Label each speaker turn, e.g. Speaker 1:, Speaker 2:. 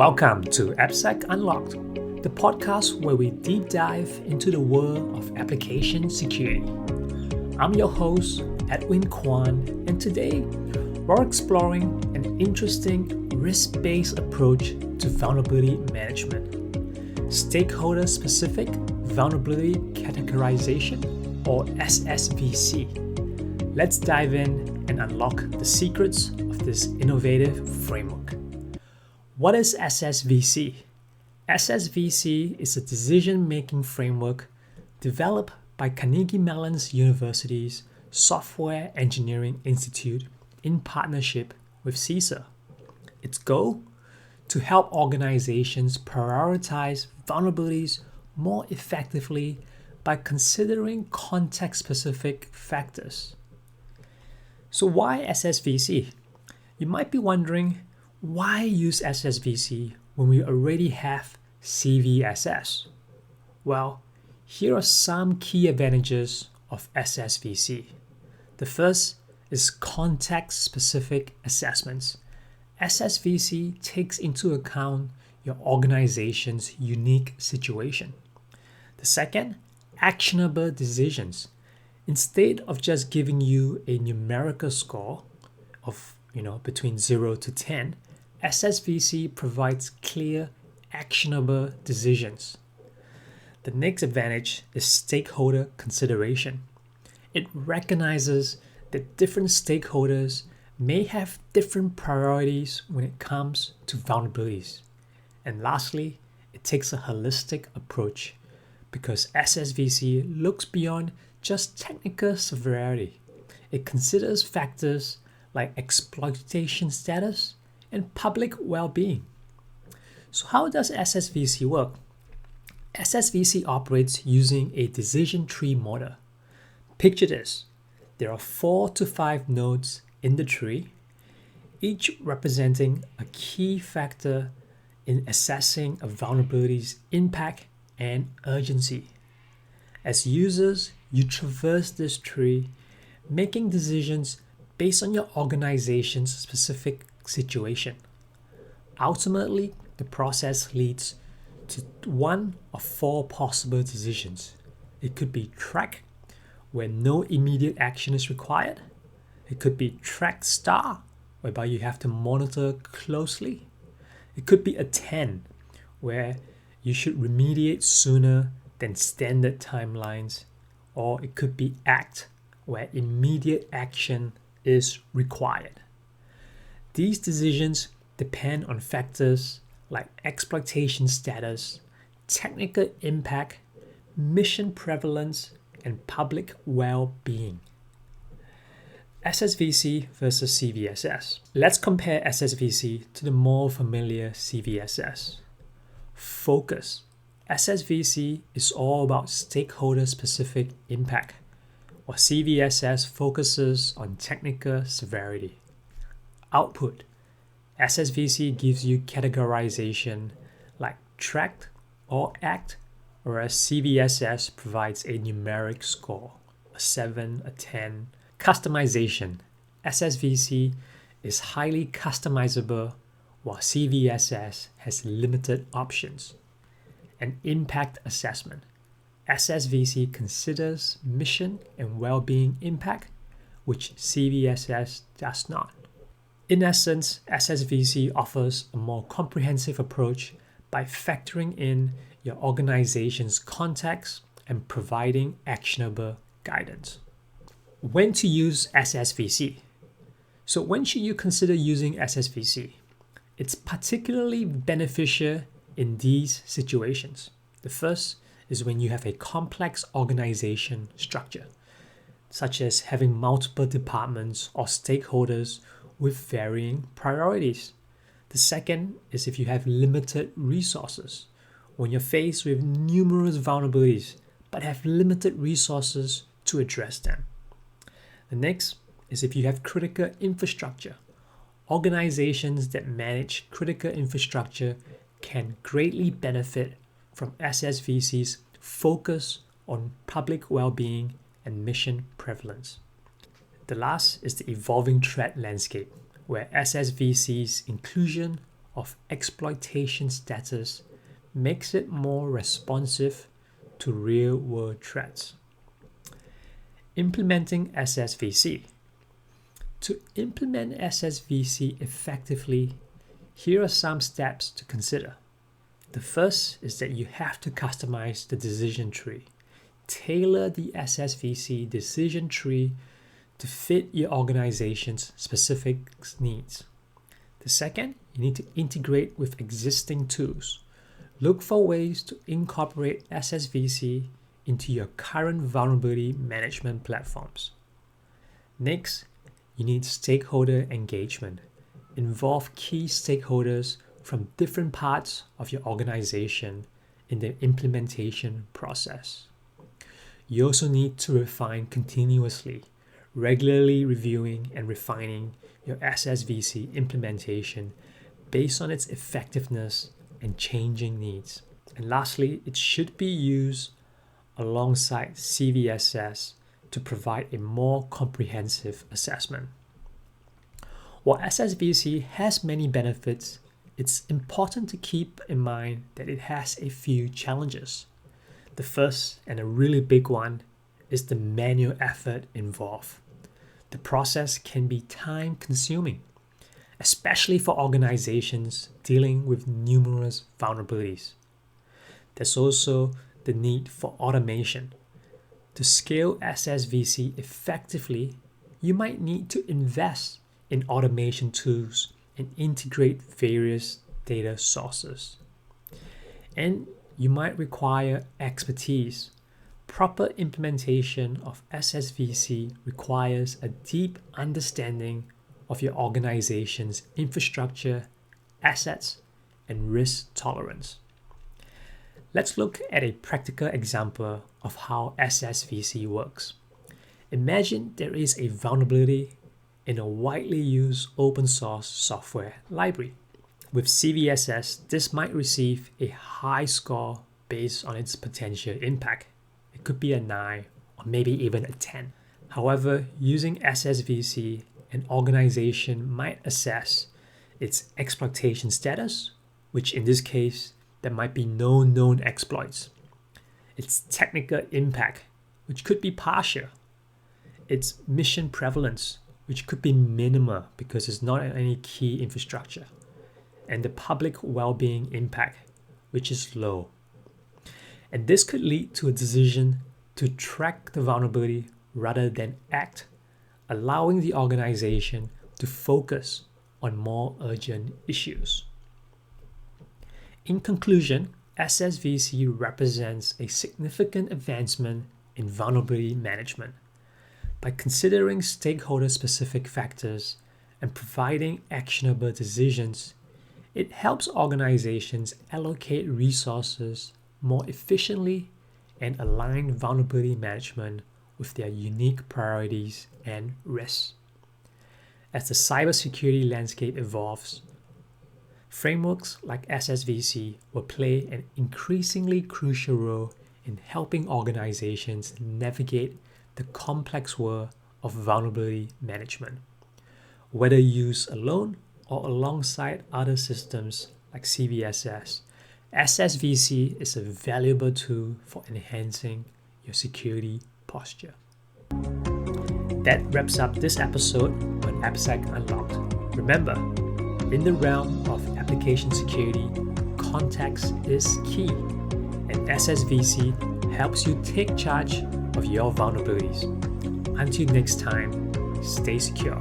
Speaker 1: Welcome to AppSec Unlocked, the podcast where we deep dive into the world of application security. I'm your host, Edwin Kwan, and today we're exploring an interesting risk-based approach to vulnerability management, stakeholder-specific vulnerability categorization, or SSVC. Let's dive in and unlock the secrets of this innovative framework. What is SSVC? SSVC is a decision-making framework developed by Carnegie Mellon University's Software Engineering Institute in partnership with CISA. Its goal? To help organizations prioritize vulnerabilities more effectively by considering context-specific factors. So why SSVC? You might be wondering, why use SSVC when we already have CVSS? Well, here are some key advantages of SSVC. The first is context-specific assessments. SSVC takes into account your organization's unique situation. The second, actionable decisions. Instead of just giving you a numerical score of between 0 to 10, SSVC provides clear, actionable decisions. The next advantage is stakeholder consideration. It recognizes that different stakeholders may have different priorities when it comes to vulnerabilities. And lastly, it takes a holistic approach because SSVC looks beyond just technical severity. It considers factors like exploitation status and public well-being. So how does SSVC work? SSVC operates using a decision tree model. Picture this. There are 4 to 5 nodes in the tree, each representing a key factor in assessing a vulnerability's impact and urgency. As users, you traverse this tree, making decisions based on your organization's specific situation. Ultimately, the process leads to one of 4 possible decisions. It could be track, where no immediate action is required. It could be track star, whereby you have to monitor closely. It could be a 10, where you should remediate sooner than standard timelines. Or it could be act, where immediate action is required. These decisions depend on factors like exploitation status, technical impact, mission prevalence, and public well-being. SSVC versus CVSS. Let's compare SSVC to the more familiar CVSS. Focus. SSVC is all about stakeholder-specific impact, while CVSS focuses on technical severity. Output. SSVC gives you categorization like track or act, whereas CVSS provides a numeric score, a 7, a 10. Customization. SSVC is highly customizable, while CVSS has limited options. And impact assessment. SSVC considers mission and well-being impact, which CVSS does not. In essence, SSVC offers a more comprehensive approach by factoring in your organization's context and providing actionable guidance. When to use SSVC? So when should you consider using SSVC? It's particularly beneficial in these situations. The first is when you have a complex organization structure, such as having multiple departments or stakeholders with varying priorities. The second is if you have limited resources, when you're faced with numerous vulnerabilities but have limited resources to address them. The next is if you have critical infrastructure. Organizations that manage critical infrastructure can greatly benefit from SSVC's focus on public well-being and mission prevalence. The last is the evolving threat landscape, where SSVC's inclusion of exploitation status makes it more responsive to real-world threats. Implementing SSVC. To implement SSVC effectively, here are some steps to consider. The first is that you have to customize the decision tree. Tailor the SSVC decision tree to fit your organization's specific needs. The second, you need to integrate with existing tools. Look for ways to incorporate SSVC into your current vulnerability management platforms. Next, you need stakeholder engagement. Involve key stakeholders from different parts of your organization in the implementation process. You also need to refine continuously, regularly reviewing and refining your SSVC implementation based on its effectiveness and changing needs. And lastly, it should be used alongside CVSS to provide a more comprehensive assessment. While SSVC has many benefits, it's important to keep in mind that it has a few challenges. The first, and a really big one, is the manual effort involved. The process can be time-consuming, especially for organizations dealing with numerous vulnerabilities. There's also the need for automation. To scale SSVC effectively, you might need to invest in automation tools and integrate various data sources. And you might require expertise. Proper implementation of SSVC requires a deep understanding of your organization's infrastructure, assets, and risk tolerance. Let's look at a practical example of how SSVC works. Imagine there is a vulnerability in a widely used open source software library. With CVSS, this might receive a high score based on its potential impact. It could be a 9 or maybe even a 10. However, using SSVC, an organization might assess its exploitation status, which in this case, there might be no known exploits, its technical impact, which could be partial, its mission prevalence, which could be minimal because it's not any key infrastructure, and the public well-being impact, which is low. And this could lead to a decision to track the vulnerability rather than act, allowing the organization to focus on more urgent issues. In conclusion, SSVC represents a significant advancement in vulnerability management. By considering stakeholder-specific factors and providing actionable decisions, it helps organizations allocate resources more efficiently and align vulnerability management with their unique priorities and risks. As the cybersecurity landscape evolves, frameworks like SSVC will play an increasingly crucial role in helping organizations navigate the complex world of vulnerability management. Whether used alone or alongside other systems like CVSS, SSVC is a valuable tool for enhancing your security posture. That wraps up this episode on AppSec Unlocked. Remember, in the realm of application security, context is key, and SSVC helps you take charge of your vulnerabilities. Until next time, stay secure.